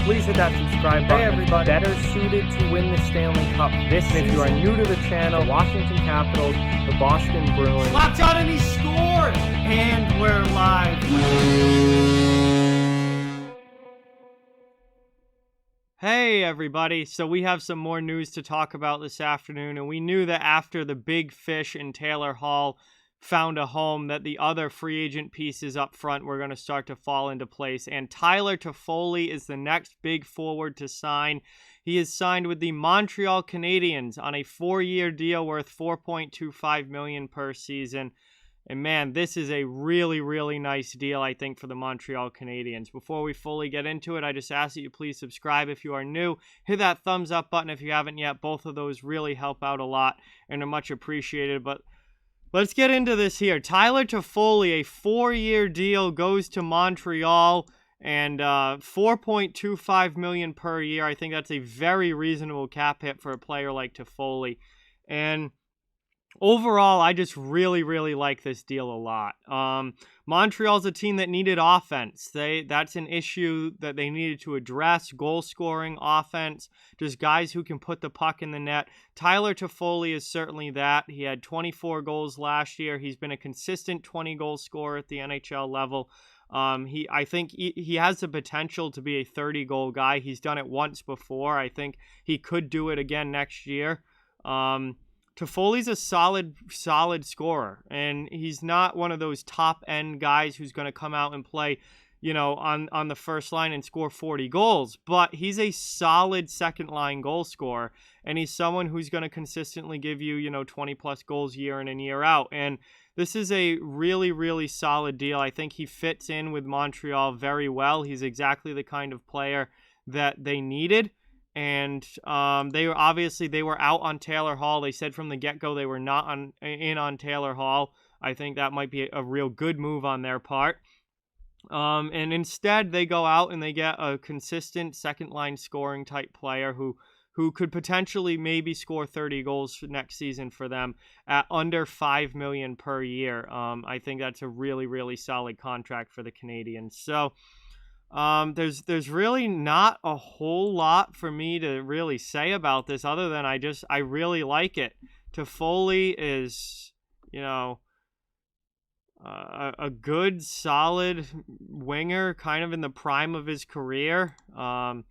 please hit that subscribe button. Hey everybody, better suited to win the Stanley Cup this season. If you are new to the channel, Washington Capitals, the Boston Bruins. Locked on and he scored! And we're live. Hey everybody, so we have some more news to talk about this afternoon, and we knew that after the big fish in Taylor Hall found a home that the other free agent pieces up front were going to start to fall into place, and Tyler Toffoli is the next big forward to sign. He is signed with the Montreal Canadiens on a 4-year deal worth $4.25 million per season. And man, this is a really, really nice deal, I think, for the Montreal Canadiens. Before we fully get into it, I just ask that you please subscribe if you are new. Hit that thumbs up button if you haven't yet. Both of those really help out a lot and are much appreciated. But let's get into this here. Tyler Toffoli, a 4-year deal, goes to Montreal, and $4.25 million per year. I think that's a very reasonable cap hit for a player like Toffoli. And overall, I just really, really like this deal a lot. Montreal's a team that needed offense. That's an issue that they needed to address. Goal-scoring offense, just guys who can put the puck in the net. Tyler Toffoli is certainly that. He had 24 goals last year. He's been a consistent 20-goal scorer at the NHL level. I think he has the potential to be a 30-goal guy. He's done it once before. I think he could do it again next year. Toffoli's a solid scorer, and he's not one of those top-end guys who's going to come out and play, you know, on the first line and score 40 goals, but he's a solid second-line goal scorer, and he's someone who's going to consistently give you, you know, 20-plus goals year in and year out, and this is a really, really solid deal. I think he fits in with Montreal very well. He's exactly the kind of player that they needed. And they were out on Taylor Hall. They said from the get-go they were not in on Taylor Hall. I think that might be a real good move on their part. And instead they go out and they get a consistent second-line scoring type player who could potentially maybe score 30 goals next season for them at under $5 million per year. I think that's a really, really solid contract for the Canadiens. So there's really not a whole lot for me to really say about this other than I really like it. Toffoli is, you know, a good, solid winger, kind of in the prime of his career, and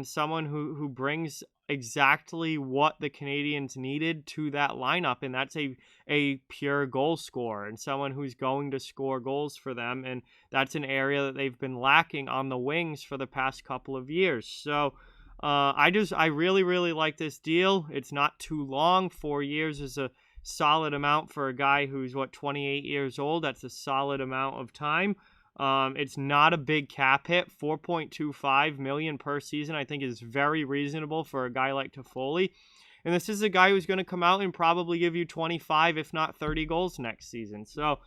someone who brings exactly what the Canadiens needed to that lineup, and that's a pure goal scorer and someone who's going to score goals for them, and that's an area that they've been lacking on the wings for the past couple of years. So I really, really like this deal. It's not too long. 4 years is a solid amount for a guy who's 28 years old. That's a solid amount of time. It's not a big cap hit. $4.25 million per season, I think, is very reasonable for a guy like Toffoli. And this is a guy who's going to come out and probably give you 25, if not 30 goals next season. So,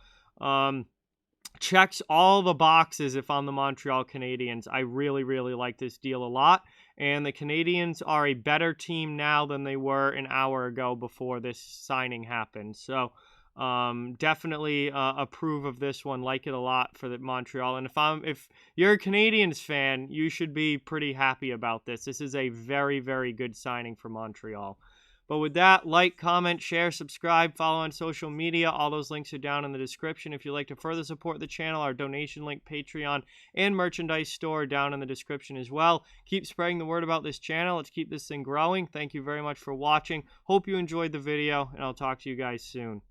checks all the boxes if I'm the Montreal Canadiens. I really, really like this deal a lot. And the Canadiens are a better team now than they were an hour ago before this signing happened. So, definitely approve of this one. Like it a lot for the Montreal. And if you're a Canadiens fan, you should be pretty happy about this. This is a very, very good signing for Montreal. But with that, like, comment, share, subscribe, follow on social media. All those links are down in the description. If you'd like to further support the channel, our donation link, Patreon, and merchandise store down in the description as well. Keep spreading the word about this channel. Let's keep this thing growing. Thank you very much for watching. Hope you enjoyed the video, and I'll talk to you guys soon.